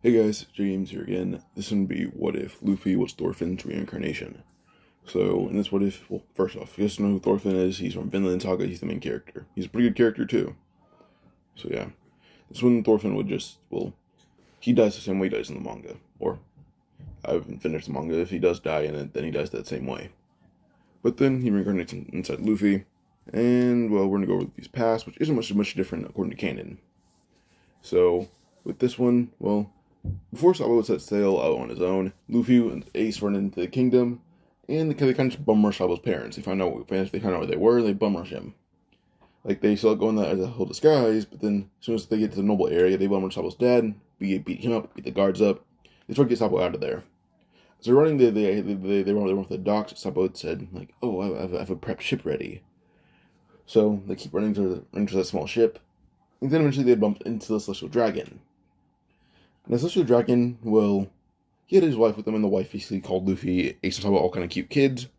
Hey guys, James here again. This would be what if Luffy was Thorfinn's reincarnation. So, in this what if, well, first off, you guys know who Thorfinn is. He's from Vinland Saga, he's the main character. He's a pretty good character too. So yeah, this one Thorfinn would just, well, he dies the same way he dies in the manga. Or, I haven't finished the manga. If he does die in it, then he dies that same way. But then he reincarnates inside Luffy, and, well, we're gonna go over Luffy's past, which isn't much different according to canon. So, with this one, well, before Sabo set sail out on his own, Luffy and Ace run into the kingdom, and they kind of just bum rush Sabo's parents. They find out where they were, and they bum rush him. Like, they still go in the whole disguise, but then as soon as they get to the noble area, they bum rush Sabo's dad, beat him up, beat the guards up. They try to get Sabo out of there. So running, they run off the docks. Sabo said, like, oh, I have a prep ship ready. So they keep running to that small ship, and then eventually they bump into the Celestial Dragon. And the Celestial Dragon, well, he had his wife with him, and the wife basically called Luffy, Ace, and Sabo all kind of cute kids.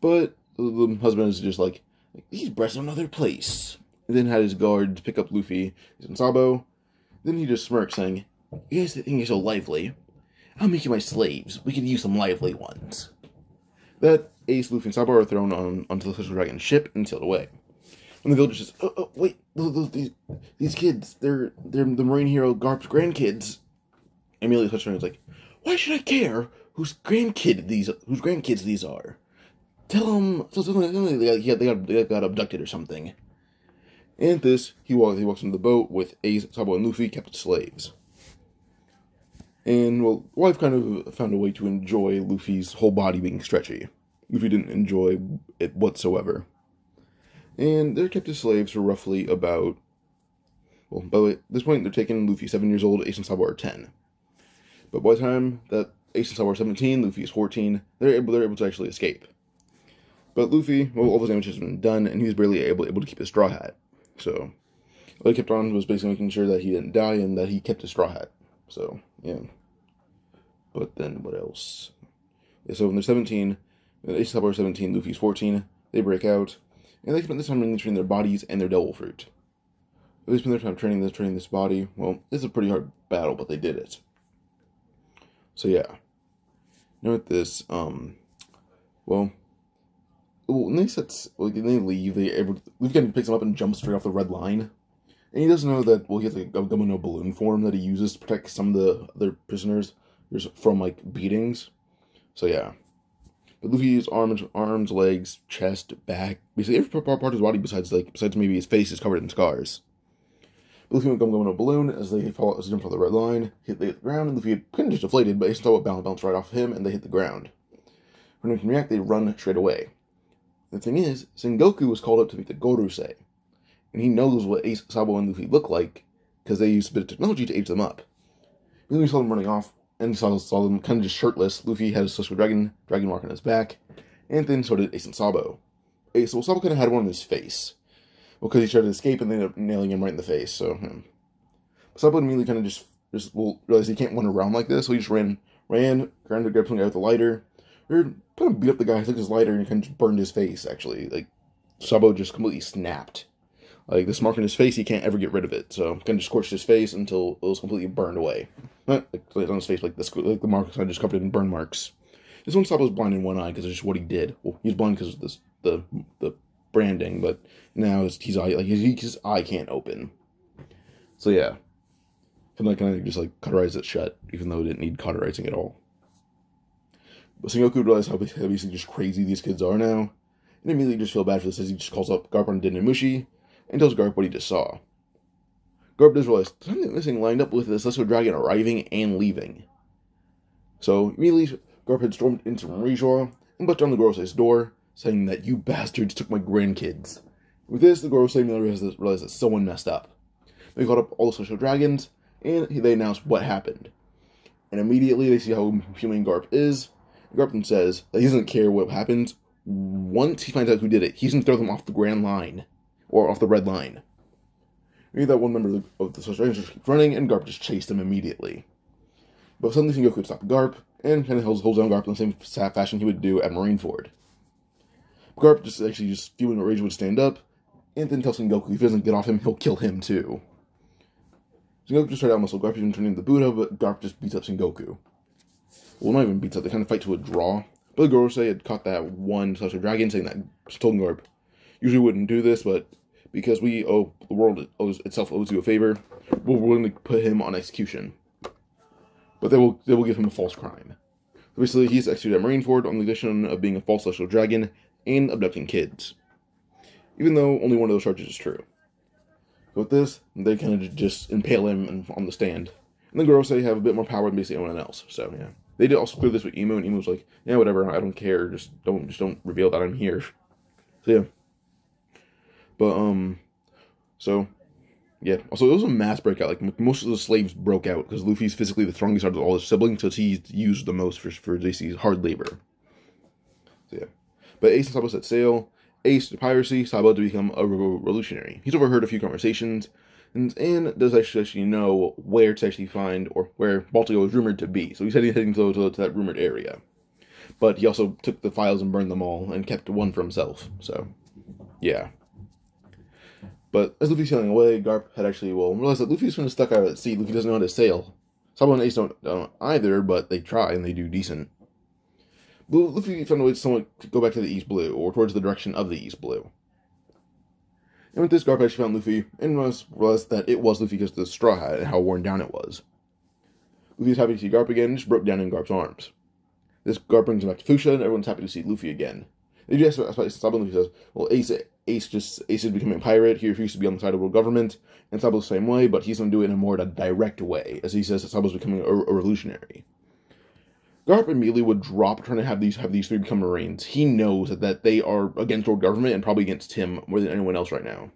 But the husband is just like, these breasts are another place. And then had his guards pick up Luffy and Sabo. Then he just smirked, saying, you guys think you're so lively? I'll make you my slaves. We could use some lively ones. That Ace, Luffy, and Sabo are thrown onto the Celestial Dragon's ship and sailed away. And the villagers says, oh wait, these kids, they're the marine hero Garp's grandkids. Immediately touched on is like, why should I care whose grandkids these are? Tell them they got abducted or something. And at this, he walks into the boat with Ace, Sabo, and Luffy, kept as slaves. And, well, wife kind of found a way to enjoy Luffy's whole body being stretchy. Luffy didn't enjoy it whatsoever. And they're kept as slaves for roughly about, well, by the way, at this point, they're taking Luffy 7 years old, Ace and Sabo are 10. But by the time that Ace and Sabo are 17, Luffy is 14, they're able to actually escape. But Luffy, well, all the damage has been done, and he was barely able to keep his straw hat. So, what he kept on was basically making sure that he didn't die and that he kept his straw hat. So, yeah. But then, what else? Yeah, so when they're 17, Ace and Sabo are 17, Luffy's 14, they break out, and they spend this time training their bodies and their devil fruit. They spend their time training this body. Well, it's a pretty hard battle, but they did it. So yeah. Now with this, when they leave, Luffy kind of picks him up and jumps straight off the red line. And he doesn't know that, well, he has like a gummo balloon form that he uses to protect some of the other prisoners from, like, beatings. So yeah. But Luffy's arms, legs, chest, back, basically every part of his body besides maybe his face is covered in scars. Luffy went going a balloon as they jump off the red line, hit the ground, and Luffy kind of just deflated, but Ace and Sabo bounced right off him, and they hit the ground. When they can react, they run straight away. The thing is, Sengoku was called up to meet the Gorosei, and he knows what Ace, Sabo, and Luffy look like, because they used a bit of technology to age them up. Then we saw them running off, and saw them kind of just shirtless. Luffy had a Celestial Dragon mark on his back, and then so did Ace and Sabo. Sabo kind of had one on his face. Well, because he tried to escape and they ended up nailing him right in the face, so, Sabo immediately kind of just realized he can't run around like this, so he just ran, grabbed something out with the lighter, or kind of beat up the guy, took his lighter, and kind of just burned his face, actually. Like, Sabo just completely snapped. Like, this mark on his face, he can't ever get rid of it, so kind of just scorched his face until it was completely burned away. Not like on his face, like the marks kind of just covered in burn marks. This one, Sabo's blind in one eye because it's just what he did. Well, he was blind because of the branding, but now his eye can't open. So yeah, kind of just like cauterize it shut, even though it didn't need cauterizing at all. But Sengoku realized how basically just crazy these kids are now, and immediately just feel bad for this as he just calls up Garp on Dennemushi and tells Garp what he just saw. Garp does realize something missing lined up with the Celestial Dragon arriving and leaving. So immediately Garp had stormed into Marijua and bust down the Gorosei's door, saying that you bastards took my grandkids. With this, the Gorosei realized that someone messed up. They called up all the Celestial Dragons, and they announced what happened. And immediately they see how human Garp is. Garp then says that he doesn't care what happens. Once he finds out who did it, he's going to throw them off the grand line, or off the red line. Maybe that one member of the Celestial Dragons just keeps running, and Garp just chased him immediately. But suddenly Sengoku would stop Garp, and kind of holds down Garp in the same fashion he would do at Marineford. Garp just feeling rage would stand up, and then tells Sengoku if he doesn't get off him, he'll kill him too. Sengoku just tried out muscle. Garp even turned into the Buddha, but Garp just beats up Sengoku. Well, not even beats up. They kind of fight to a draw. But Gorosei had caught that one Celestial Dragon, saying that told Garp, usually wouldn't do this, but because the world itself owes you a favor, we're willing to put him on execution. But they will give him a false crime. Basically, he's executed at Marineford on the addition of being a false Celestial Dragon and abducting kids. Even though only one of those charges is true. So with this, they kind of just impale him on the stand. And then Gorosei have a bit more power than basically anyone else. So yeah, they did also clear this with Emu, and Emu was like, "Yeah, whatever. I don't care. Just don't reveal that I'm here." So yeah. But so yeah. Also, it was a mass breakout. Like most of the slaves broke out because Luffy's physically the strongest out of all his siblings, so he's used the most for JC's hard labor. So yeah. But Ace and Sabo set sail. Ace to piracy, Sabo to become a revolutionary. He's overheard a few conversations, and does actually know where to actually find, or where Baltigo is rumored to be. So he's heading to that rumored area. But he also took the files and burned them all, and kept one for himself. So, yeah. But as Luffy's sailing away, Garp had actually, realized that Luffy's kind of stuck out at sea. Luffy doesn't know how to sail. Sabo and Ace don't either, but they try, and they do decent. Luffy found a way to somewhat go back to the East Blue, or towards the direction of the East Blue. And with this, Garp actually found Luffy, and realized that it was Luffy because of the straw hat and how worn down it was. Luffy was happy to see Garp again, and just broke down in Garp's arms. This Garp brings him back to Fuchsia, and everyone's happy to see Luffy again. They just Sabo and Luffy says, well, Ace is becoming a pirate, he refused to be on the side of the world government, and Sabo's the same way, but he's going to do it in a more direct way, as he says that Sabo's becoming a revolutionary. Garp immediately would drop trying to have these three become Marines. He knows that they are against world government and probably against him more than anyone else right now.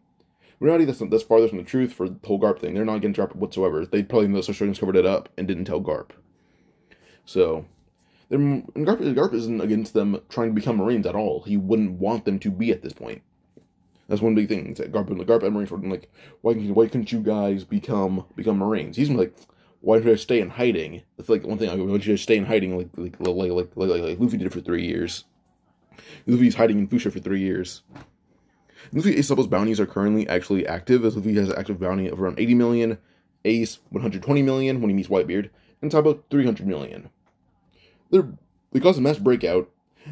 In reality, that's farther from the truth for the whole Garp thing. They're not against Garp whatsoever. They probably know the Australians covered it up and didn't tell Garp. So, Garp isn't against them trying to become Marines at all. He wouldn't want them to be at this point. That's one big thing. That Garp and Marines were like, why couldn't you guys become Marines? He's like, why don't you stay in hiding? That's like one thing. Why don't you just stay in hiding like Luffy did it for 3 years? Luffy's hiding in Fuchsia for 3 years. Luffy Ace Sabo's bounties are currently actually active, as Luffy has an active bounty of around 80 million, Ace 120 million when he meets Whitebeard, and Sabo 300 million. They caused a mass breakout.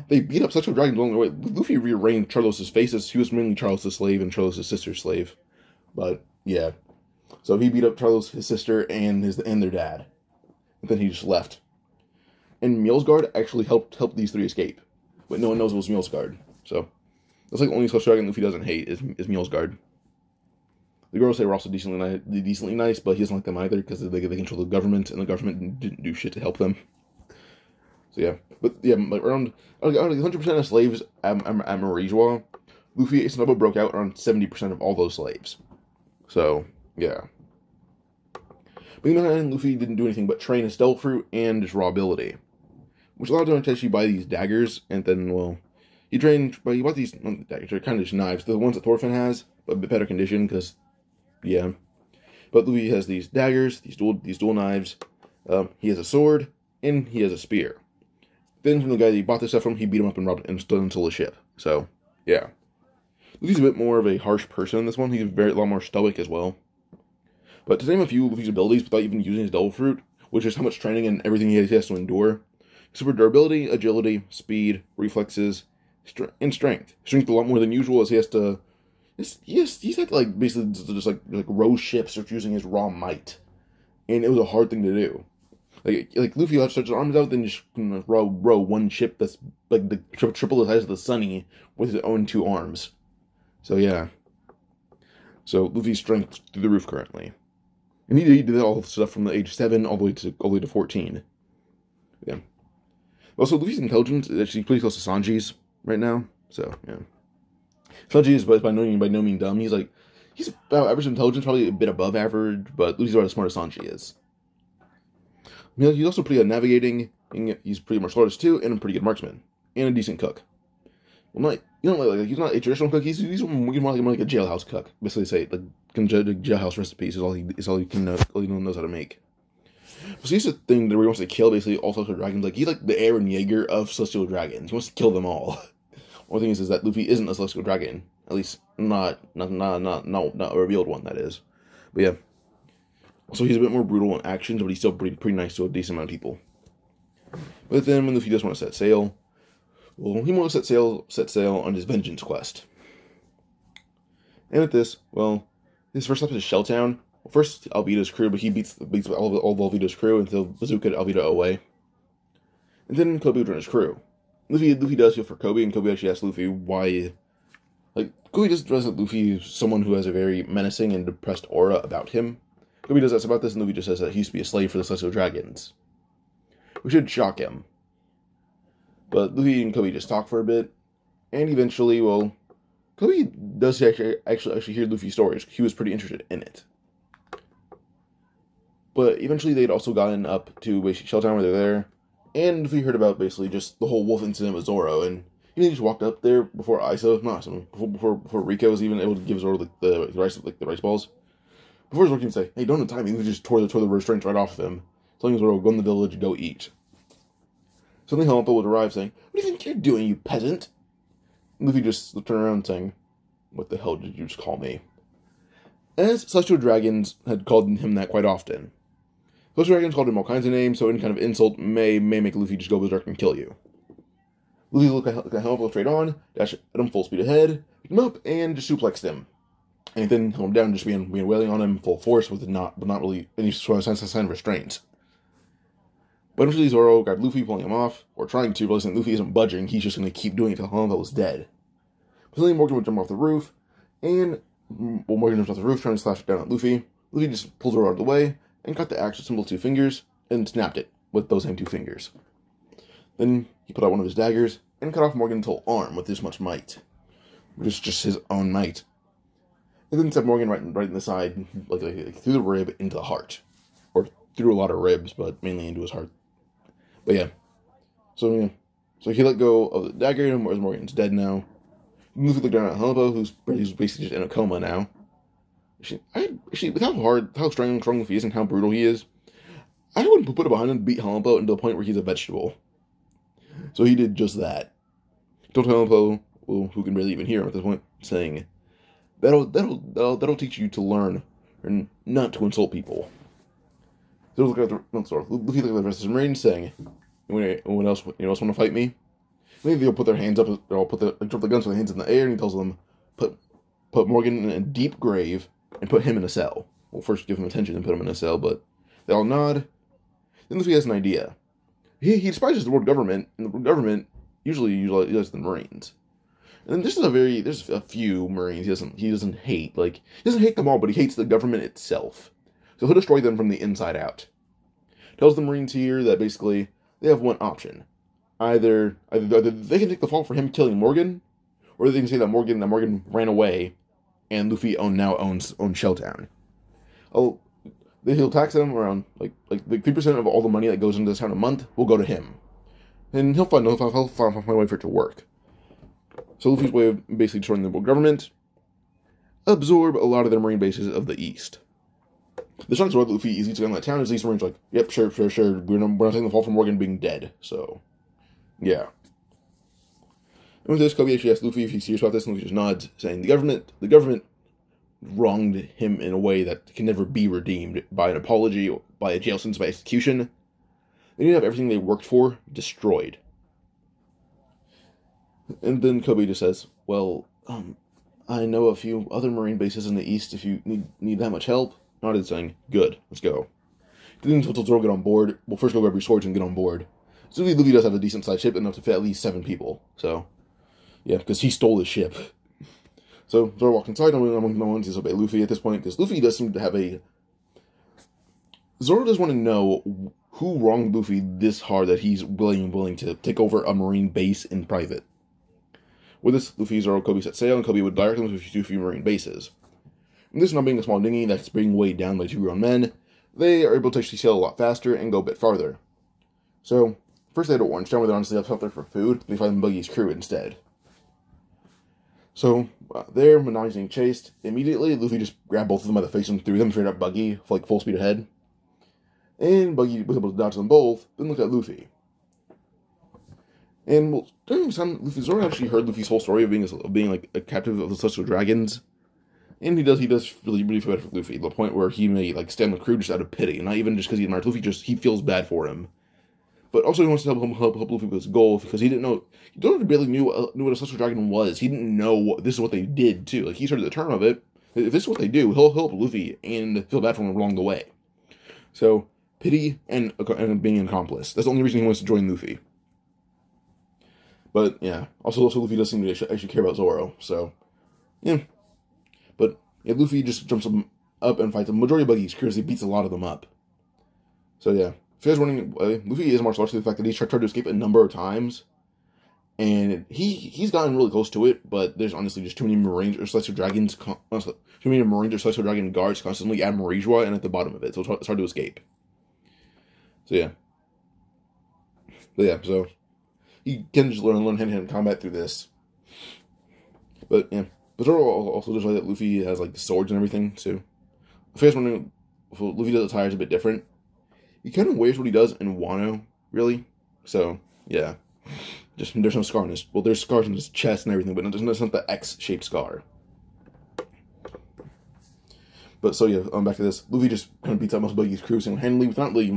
They beat up Celestial Dragons along the way. Luffy rearranged Charlos' faces. He was mainly Charlos' slave and Charlos' sister's slave. But yeah. So he beat up Charlos, his sister, and their dad. And then he just left. And Mjolsgard actually helped these three escape. But no one knows it was Mjolsgard. So that's like the only Celestial Dragon Luffy doesn't hate is Mjolsgard. The girls say were also decently nice, but he doesn't like them either because they control the government, and the government didn't do shit to help them. So yeah. But yeah, like around 100% of slaves at Marijois, Luffy and Sabo broke out around 70% of all those slaves. So yeah. But on the other hand, Luffy didn't do anything but train his Devil Fruit and his raw ability, which allowed him to actually buy these daggers, and then, he bought these daggers, they're kind of just knives, the ones that Thorfinn has, but a bit better condition, because, yeah. But Luffy has these daggers, these dual knives, he has a sword, and he has a spear. Then from the guy that he bought this stuff from, he beat him up and robbed and stole his ship, so, yeah. Luffy's a bit more of a harsh person in this one, he's a lot more stoic as well. But to name a few of Luffy's abilities without even using his Devil Fruit, which is how much training and everything he has to endure: super durability, agility, speed, reflexes, and strength. Strength a lot more than usual, as he has to. He's had like basically just like row ships or using his raw might, and it was a hard thing to do. Like Luffy will have to stretch his arms out, then just row one ship that's like the triple the size of the Sunny with his own 2 arms. So yeah. So Luffy's strength through the roof currently. And he did all the stuff from the age 7 all the way to 14. Yeah. Also, Luffy's intelligence is actually pretty close to Sanji's right now. So, yeah. Sanji is by no means dumb. He's about average intelligence, probably a bit above average, but Luffy's about as smart as Sanji is. He's also pretty good at navigating, and he's pretty much artist too, and a pretty good marksman. And a decent cook. Well, he's not a traditional cook. He's more like a jailhouse cook. Basically, say like jailhouse recipes is all he knows how to make. So he's the thing that he wants to kill basically all Celestial Dragons. Like he's like the Eren Yeager of Celestial Dragons. He wants to kill them all. One thing is that Luffy isn't a Celestial Dragon, at least not a revealed one. That is, but yeah. So he's a bit more brutal in actions, but he's still pretty nice to a decent amount of people. But then when Luffy does want to set sail, well, he wants to set sail on his vengeance quest. And with this, well, his first stop is Shelltown. Well, first, Alvida's crew, but he beats all of Alvida's crew until bazooka Alvida away. And then Kobe would join his crew. Luffy does feel for Kobe, and Kobe actually asks Luffy why. Like, Kobe just draws that Luffy is someone who has a very menacing and depressed aura about him. Kobe does ask about this, and Luffy just says that he used to be a slave for the Celestial Dragons. Which should shock him. But Luffy and Kobe just talk for a bit, and eventually, well, Kobe does actually hear Luffy's stories. He was pretty interested in it. But eventually they'd also gotten up to basically Shelltown where they're there, and Luffy heard about basically just the whole wolf incident with Zoro, and he just walked up there before before Rico was even able to give Zoro the rice balls. Before Zoro can say, "Hey, don't time me," he just tore the restraints right off of him, telling Zoro, "Go in the village and go eat." Suddenly Helmpo would arrive saying, "What do you think you're doing, you peasant?" And Luffy just turned around saying, "What the hell did you just call me?" As Celestial Dragons had called him that quite often. Celestial Dragons called him all kinds of names, so any kind of insult may make Luffy just go berserk and kill you. Luffy looked at Helmpo straight on, dashed at him full speed ahead, picked him up, and just suplexed him. And then held him down, just being wailing on him full force with not really any sort of sign of restraint. But eventually Zoro grabbed Luffy, pulling him off, or trying to, realizing Luffy isn't budging, he's just going to keep doing it until Helmpo was dead. Suddenly Morgan would jump off the roof, and while Morgan jumps off the roof trying to slash it down at Luffy, Luffy just pulls Zoro out of the way, and cut the axe with simple 2 fingers, and snapped it with those same 2 fingers. Then he put out one of his daggers, and cut off Morgan's whole arm with this much might. Which is just his own might. And then stabbed Morgan right in the side, like through the rib into the heart. Or through a lot of ribs, but mainly into his heart. But yeah. So he let go of the dagger, and Morgan's dead now. Luffy looked down at Helmpo, who's basically just in a coma now. With how strong Luffy is and how brutal he is, I wouldn't put it behind him to beat Helmpo until the point where he's a vegetable. So he did just that. He told Helmpo, well, who can barely even hear him at this point, saying, That'll teach you to learn and not to insult people. So Luffy looked at the rest of his Marines, saying, anyone else want to fight me? Maybe they'll put their hands up, or drop the guns with their hands in the air, and he tells them, put Morgan in a deep grave, and put him in a cell. Well, first give him attention and put him in a cell, but they all nod. Then Luffy has an idea. He despises the world government, and the world government usually utilizes the Marines. And there's a few Marines he doesn't hate. Like, he doesn't hate them all, but he hates the government itself. So he'll destroy them from the inside out. Tells the Marines here that basically they have one option. Either they can take the fall for him killing Morgan, or they can say that Morgan ran away, and Luffy now owns Shelltown. He'll tax them around like 3% of all the money that goes into this town a month will go to him, and he'll find a way for it to work. So Luffy's way of basically destroying the world government, absorb a lot of their marine bases of the east. The chances are Luffy easy to get on that town is these Marines like, yep, sure. We're not taking the fall from Morgan being dead, so yeah. And with this, Kobe actually asks Luffy if he's serious about this, and Luffy just nods, saying the government wronged him in a way that can never be redeemed by an apology, or by a jail sentence, by execution. They need to have everything they worked for destroyed. And then Kobe just says, well, I know a few other Marine bases in the east if you need that much help. Nodded, saying, good, let's go. Then until Zoro get on board, we'll first go grab your swords and get on board. So Luffy does have a decent sized ship, enough to fit at least 7 people. So, yeah, because he stole his ship. So Zoro walks inside, and no one sees obey Luffy at this point, because Luffy does seem to have Zoro does want to know who wronged Luffy this hard that he's willing to take over a Marine base in private. With this, Luffy, Zoro, Kobe set sail, and Kobe would direct them to a few Marine bases. And this not being a small dinghy that's being weighed down by 2 grown men, they are able to actually sail a lot faster and go a bit farther. So, first they head to Orange Town, where they're honestly up there for food, and they find Buggy's crew instead. So, there, when Nami's being chased, immediately Luffy just grabbed both of them by the face and threw them straight up Buggy, for full speed ahead. And Buggy was able to dodge them both, then looked at Luffy. And during this time, Zoro actually heard Luffy's whole story of being a captive of the Celestial Dragons. And he does really feel bad for Luffy, to the point where he may, like, stand the crew just out of pity, not even just because he admires Luffy, just he feels bad for him. But also he wants to help Luffy with his goal, because he didn't know, he barely knew what a Celestial Dragon was. He didn't know this is what they did, too. Like, he's heard the term of it. If this is what they do, he'll help Luffy and feel bad for him along the way. So, pity and being an accomplice. That's the only reason he wants to join Luffy. But, yeah. Also Luffy does seem to actually care about Zoro, so, yeah. But, yeah, Luffy just jumps up and fights the majority of buggies, because he beats a lot of them up. So, yeah. If you guys wondering, Luffy is martial arts to the fact that he's tried to escape a number of times. And he's gotten really close to it, but there's honestly just too many Marines or Celestial Dragons, too many Marines or Celestial Dragon guards constantly at Marija and at the bottom of it, so it's hard to escape. So, yeah. But, yeah, so he can just learn hand-to-hand combat through this. But, yeah. But Zoro also does like that Luffy has, like, the swords and everything, so if you guys wondering, if Luffy does attire is a bit different. He kind of wears what he does in Wano, really. So, yeah. Just, there's no scar on his, well, there's scars on his chest and everything, but there's not the X-shaped scar. But, so, yeah, back to this. Luffy just kind of beats out most of Buggy's crew single-handedly with not really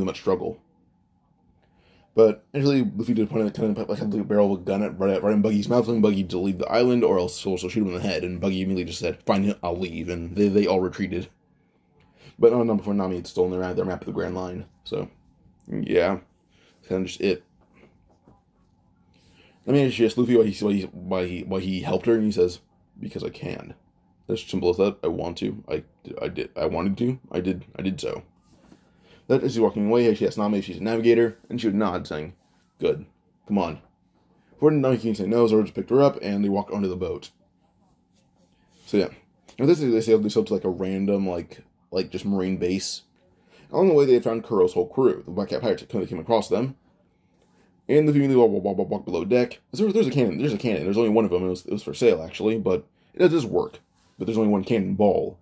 much struggle. But, actually, Luffy did point kind of like a barrel of a gun right in Buggy's mouth, telling Buggy to leave the island, or else he'll shoot him in the head, and Buggy immediately just said, fine, I'll leave, and they all retreated. But no, before Nami had stolen their map of the Grand Line. So, yeah. That's kind of just it. I mean, she asked Luffy why he helped her, and he says, because I can. As simple as that. I want to. I wanted to. I did so. That as he's walking away, she asked Nami if she's a navigator, and she would nod, saying, good. Come on. Before Nami can say no, Zoro just picked her up, and they walk onto the boat. So, yeah. And this they sailed to, like, a random, like just marine base. Along the way, they had found Kuro's whole crew. The Black Cat Pirates that came across them. And the immediately walk below deck. There's a cannon. There's a cannon. There's only one of them. It was for sale, actually, but it does work. But there's only one cannonball.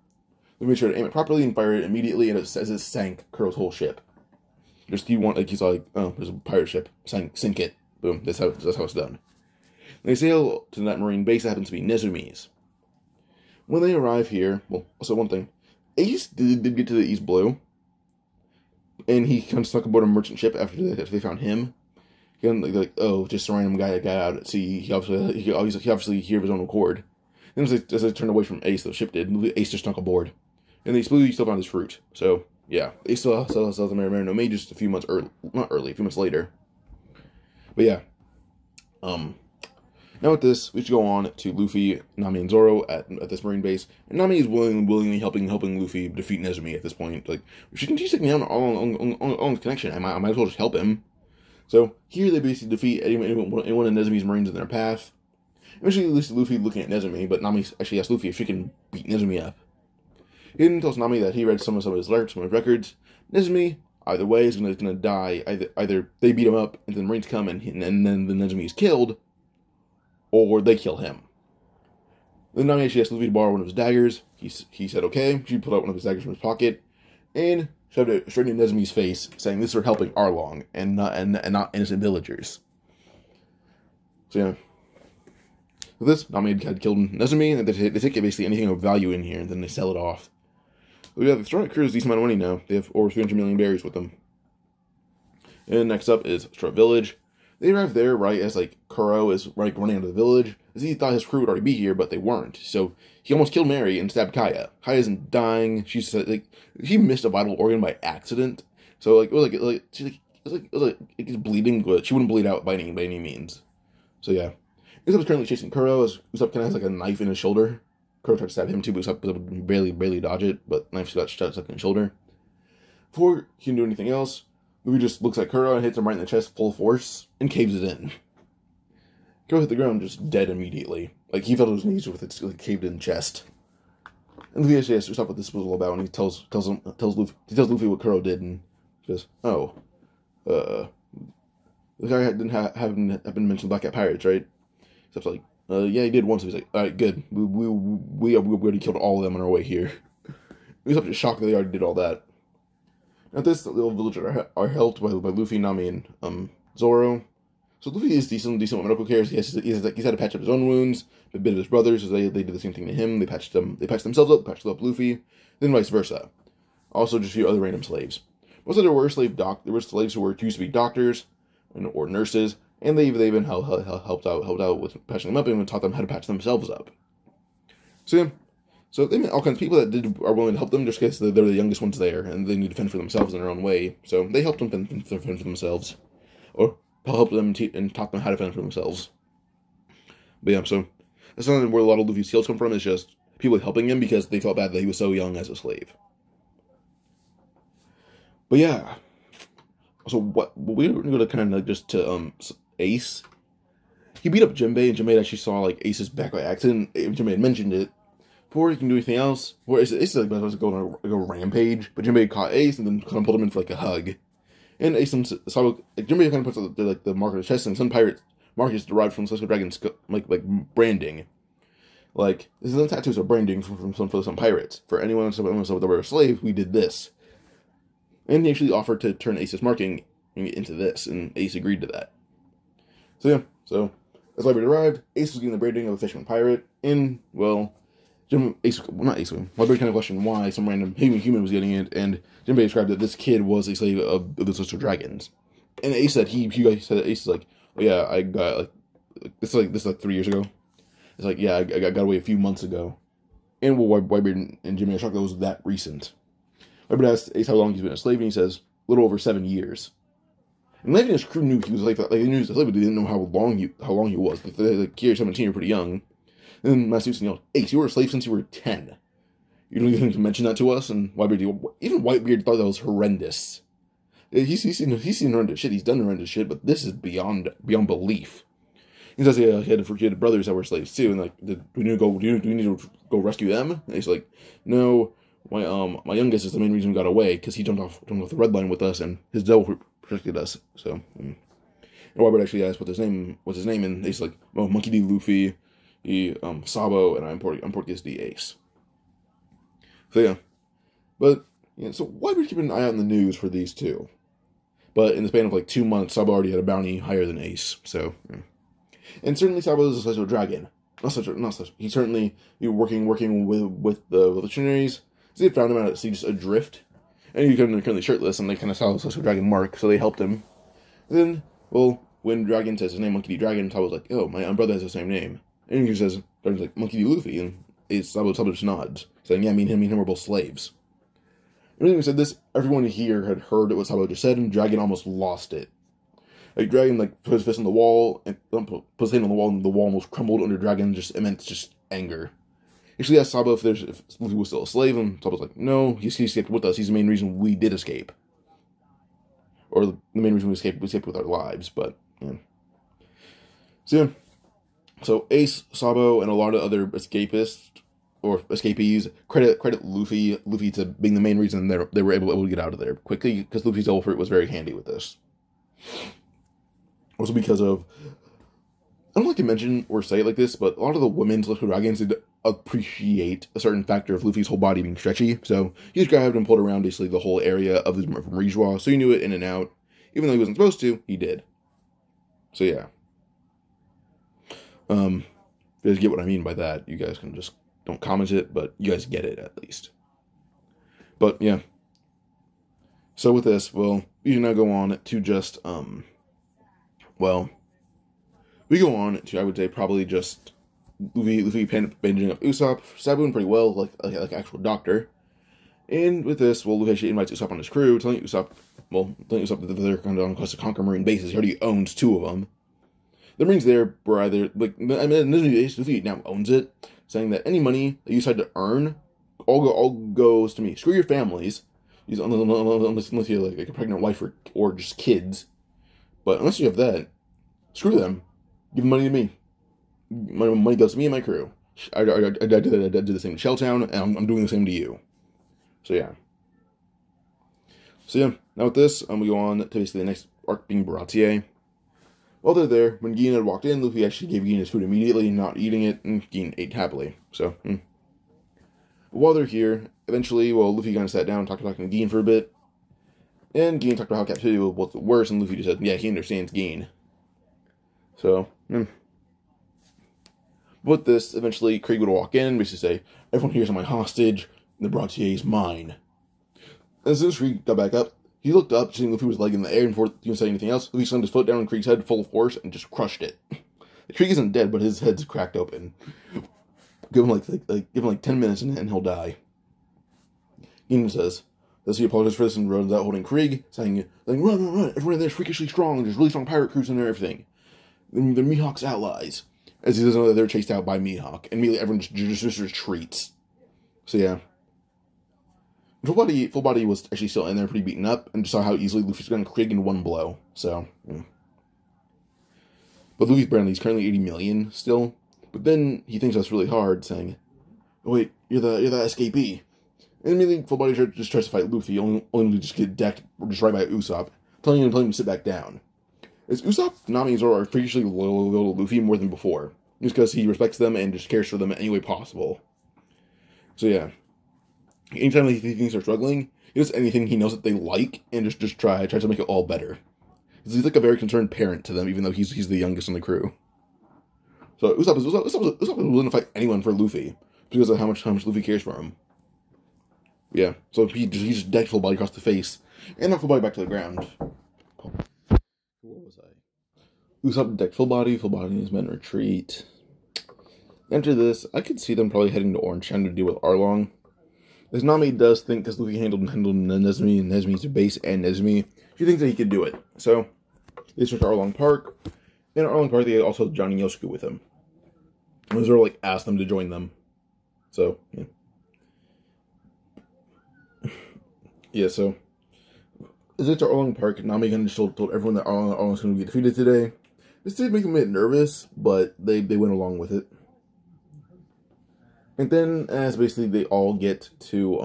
They made sure to aim it properly and fire it immediately, and it says it sank Kuro's whole ship. He's like, oh, there's a pirate ship. Sink it. Boom. That's how it's done. And they sail to that marine base that happens to be Nezumi's. When they arrive here, well, also one thing. Ace did get to the East Blue, and he kind of stuck aboard a merchant ship after they found him. Again, like, oh, just a random guy out at sea. He obviously here of his own accord. Then as they turned away from Ace, the ship did. Ace just snuck aboard, and the East Blue still found his fruit. So yeah, Ace still has the Mariner no May just a few months a few months later. But yeah, now with this, we should go on to Luffy, Nami, and Zoro at this marine base. And Nami is willingly helping Luffy defeat Nezumi at this point. Like, she's taking down all his connection. I might as well just help him. So here they basically defeat anyone of Nezumi's marines in their path. Eventually, Luffy looking at Nezumi, but Nami actually asks Luffy if she can beat Nezumi up. He then tells Nami that he read some of his letters, some of his records. Nezumi, either way, is gonna die. Either they beat him up, and the marines come, and then the Nezumi is killed, or they kill him. Then Nami actually asked Luffy to borrow one of his daggers. He said okay. She pulled out one of his daggers from his pocket, and shoved it straight in Nezumi's face, saying this is for helping Arlong, and not innocent villagers. So yeah. With this, Nami had killed Nezumi, and they take basically anything of value in here, and then they sell it off. So yeah, the Straw Hat crew has a decent amount of money now. They have over 300 million berries with them. And next up is Straw Village. They arrive there right as, like, Kuro is running out of the village, as he thought his crew would already be here, but they weren't. So he almost killed Mary and stabbed Kaya. Kaya isn't dying. She said, like, she missed a vital organ by accident. So, like, it was bleeding, but she wouldn't bleed out by any means. So yeah, Usopp's currently chasing Kuro, as Usopp kind of has like a knife in his shoulder. Kuro tried to stab him too, but Usopp barely dodge it, but knife got stuck in his shoulder. Before he can do anything else, Luffy just looks at Kuro and hits him right in the chest full force, and caves it in. Kuro hit the ground just dead immediately. Like, he fell to his knees with its caved in chest. And Luffy actually asks Usopp what this was all about, and he tells Luffy what Kuro did, and he goes, oh, the guy haven't been mentioned Black Cat Pirates, right? Usopp's like, yeah, he did once. He's like, alright, good. We already killed all of them on our way here. Usopp's just shocked that they already did all that. At this, the little villagers are helped by Luffy, Nami, and Zoro. So Luffy is decent with medical care. He's had to patch up his own wounds, a bit of his brothers, so they did the same thing to him. They patched themselves up, patched up Luffy, then vice versa. Also, just a few other random slaves. Most of there were slaves who were used to be doctors or nurses, and they even helped out with patching them up, and even taught them how to patch themselves up. So yeah, so they met all kinds of people that are willing to help them just because they're the youngest ones there, and they need to fend for themselves in their own way. So they helped them fend for themselves, or helped them and taught them how to fend for themselves. But yeah, so that's not where a lot of Luffy's skills come from. Is just people helping him because they felt bad that he was so young as a slave. But yeah, so what we're going to kind of just to Ace. He beat up Jinbei, and Jinbei actually saw like Ace's back by accident. Jinbei had mentioned it. Before he can do anything else, where Ace is like about to go on a rampage, but Jinbei caught Ace and then kind of pulled him in for like a hug. And Ace and Sabo, like, Jinbei kind of puts the mark on his chest, and some pirate mark is derived from Celestial Dragon's like branding. Like this is tattoos of branding from some pirates. For anyone that were a slave, we did this. And he actually offered to turn Ace's marking into this, and Ace agreed to that. So yeah, so as Wybird arrived, Ace was getting the branding of a fisherman pirate, and well, Wybird kind of questioned why some random human was getting it, and Jinbei described that this kid was a slave of the Celestial Dragons. And Ace said Ace is like, oh yeah, I got this is like 3 years ago. It's like, yeah, I got away a few months ago. And well, Wybird and Jinbei are shocked that it was that recent. Wybird asked Ace how long he's been a slave, and he says, a little over 7 years. And Levi and his crew knew he was like they knew he was a slave, but they didn't know how long he was. But they're like, you're 17, you're pretty young. And then Matsusen yelled, Ace, you were a slave since you were 10. You don't even mention that to us? And even Whitebeard thought that was horrendous. He's seen horrendous shit, he's done horrendous shit, but this is beyond belief. He says he had brothers that were slaves too, and like, do we need to go rescue them? And he's like, no, my youngest is the main reason we got away, because he jumped off the red line with us, and his devil protected us. So, and Wybird actually asked what's his name, and he's like, oh, Monkey D. Luffy, Sabo, and I'm Portuguese D. Ace. So yeah, but yeah, so Wybird keeping an eye out in the news for these two. But in the span of like 2 months, Sabo already had a bounty higher than Ace. So, yeah. And certainly Sabo is a Celestial Dragon. He's certainly working with the missionaries. So they found him out at sea just adrift, and he's currently shirtless, and they kind of saw the Celestial Dragon mark, so they helped him. And then, well, when Dragon says his name, Monkey D. Dragon, Sabo's like, oh, my brother has the same name. And he says, Dragon's like, Monkey D. Luffy, and Sabo just nods, saying, yeah, me and him were both slaves. And when he said this, everyone here had heard what Sabo just said, and Dragon almost lost it. Like, Dragon, like, put his fist on the wall, and put his hand on the wall, and the wall almost crumbled under Dragon, just immense anger. He actually asked Sabo if Luffy was still a slave, and Sabo's like, no, he escaped with us, he's the main reason we did escape. Or the main reason we escaped with our lives, but, yeah. So, yeah. So, Ace, Sabo, and a lot of other escapees credit Luffy to being the main reason they were able to get out of there quickly, because Luffy's effort was very handy with this. Also because of, I don't like to mention or say it like this, but a lot of the women's Celestial Dragons did appreciate a certain factor of Luffy's whole body being stretchy, so he just grabbed and pulled around basically the whole area of his from Rijua, so he knew it in and out. Even though he wasn't supposed to, he did. So yeah. If you guys get what I mean by that, you guys can just don't comment it, but you guys get it at least. But yeah. So with this, well, we can now go on to just, well, we go on to, I would say, probably just Luffy bandaging up Usopp, Sabu pretty well, like actual doctor. And with this, well, Luffy actually invites Usopp on his crew, telling Usopp that they're kind of on a quest to conquer marine bases. He already owns 2 of them. The Marines there were either, like, I mean, Luffy now owns it, saying that any money that you decide to earn, all goes to me. Screw your families, unless you have like a pregnant wife or just kids. But unless you have that, screw them. Give money to me. Money goes to me and my crew. I did the same to Shelltown, and I'm doing the same to you. So yeah. So yeah, now with this, we go on to basically the next arc being Baratie. While they're there, when Gin had walked in, Luffy actually gave Gin his food immediately, not eating it, and Gin ate happily. So, But while they're here, eventually, well, Luffy kind of sat down and talking to Gin for a bit. And Gin talked about how captivity was worse, and Luffy just said, yeah, he understands Gin. So, with this, eventually Krieg would walk in and basically say, "Everyone here is my hostage, and the Brontier is mine." And as soon as Krieg got back up, he looked up, seeing Luffy was leg in the air, and before he could say anything else, Luffy slammed his foot down on Krieg's head full of force and just crushed it. Krieg isn't dead, but his head's cracked open. Give him like 10 minutes and he'll die. Ginyu says he apologizes for this and runs out holding Krieg, saying, run, everyone in there is freakishly strong, there's really strong pirate crews in there and everything. They're Mihawk's allies. As he doesn't know that they're chased out by Mihawk, and immediately everyone just retreats. So yeah. Full body was actually still in there, pretty beaten up, and just saw how easily Luffy's going to Krieg in one blow. So, yeah. But Luffy's brand, he's currently 80 million still. But then he thinks that's really hard, saying, "Oh wait, you're that escapee." And immediately Full Body just tries to fight Luffy, only to just get decked just right by Usopp, telling him to sit back down. As Usopp, Nami, and Zoro are freakishly loyal to Luffy more than before, just because he respects them and just cares for them in any way possible. So yeah. Anytime he thinks they're struggling, he does anything he knows that they like, and just tries to make it all better. He's like a very concerned parent to them, even though he's the youngest in the crew. So Usopp is willing to fight anyone for Luffy, because of how much Luffy cares for him. Yeah, so he just decked Full Body across the face, and knocked Full Body back to the ground. What was I? Usopp decked Full Body and his men retreat. After this, I could see them probably heading to Orange Town to deal with Arlong. As Nami does think, because Luffy handled Nezumi and Nezumi's base and Nezumi, she thinks that he could do it. So, they switch to Arlong Park. And at Arlong Park, they also have Johnny Yosuke with him. And Zoro, asked them to join them. So, yeah. Yeah, so, as it's at Arlong Park, Nami kind of just told everyone that Arlong's going to get defeated today. This did make them a bit nervous, but they went along with it. And then, as basically they all get to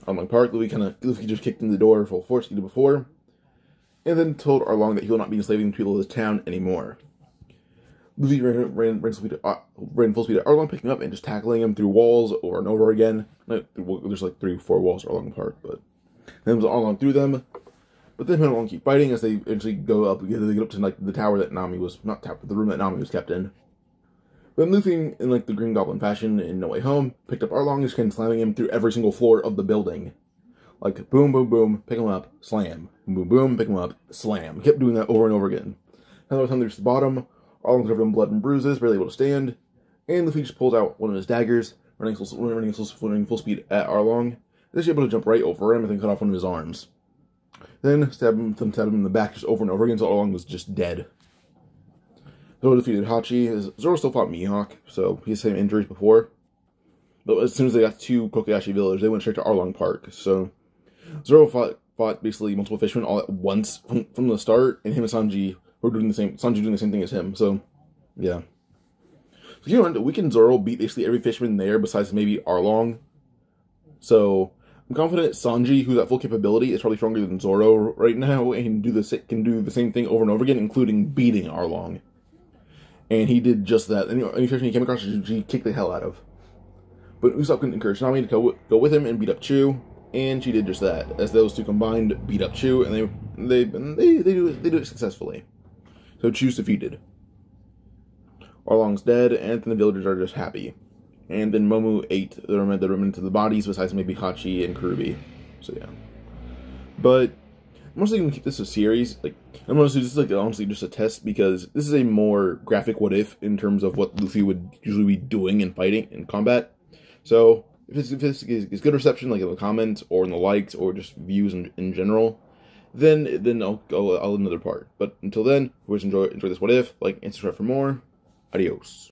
Arlong Park, Luffy just kicked in the door full force, he did before, and then told Arlong that he will not be enslaving people of the town anymore. Luffy ran full speed at Arlong, picking him up and just tackling him through walls over and over again. There's like 3 or 4 walls at Arlong Park, but then Arlong through them. But then Arlong keep fighting as they eventually go up. They get up to the tower that Nami was the room that Nami was kept in. But Luffy, in the Green Goblin fashion in No Way Home, picked up Arlong and just kept slamming him through every single floor of the building. Like, boom, boom, boom, pick him up, slam. Boom, boom, pick him up, slam. He kept doing that over and over again. And by the time they reached the bottom, Arlong's covered in blood and bruises, barely able to stand. And Luffy just pulls out one of his daggers, running full speed at Arlong. He's able to jump right over him and then cut off one of his arms. Then stab him in the back just over and over again until Arlong was just dead. Zoro defeated Hachi. Zoro still fought Mihawk, so he had the same injuries before. But as soon as they got to Kokoyashi Village, they went straight to Arlong Park. So Zoro fought basically multiple fishermen all at once from the start, and him and Sanji were doing the same. Sanji doing the same thing as him. So yeah. So Weekend Zoro beat basically every fisherman there besides maybe Arlong. So I'm confident Sanji, who's at full capability, is probably stronger than Zoro right now, and can do the same thing over and over again, including beating Arlong. And he did just that. Any fisherman he came across, he kicked the hell out of. But Usopp couldn't encourage Nami to go with him and beat up Chu, and she did just that. As those two combined, beat up Chu, and they do it successfully. So Chu's defeated. Arlong's dead, and then the villagers are just happy. And then Momu ate the remnants of the bodies, besides maybe Hachi and Kurubi. So yeah. But I'm mostly going to keep this a series. Honestly just a test, because this is a more graphic what if in terms of what Luffy would usually be doing in fighting and combat. So if this gets good reception, like in the comments or in the likes or just views in general, then I'll another part. But until then, always enjoy this what if, and subscribe for more. Adios.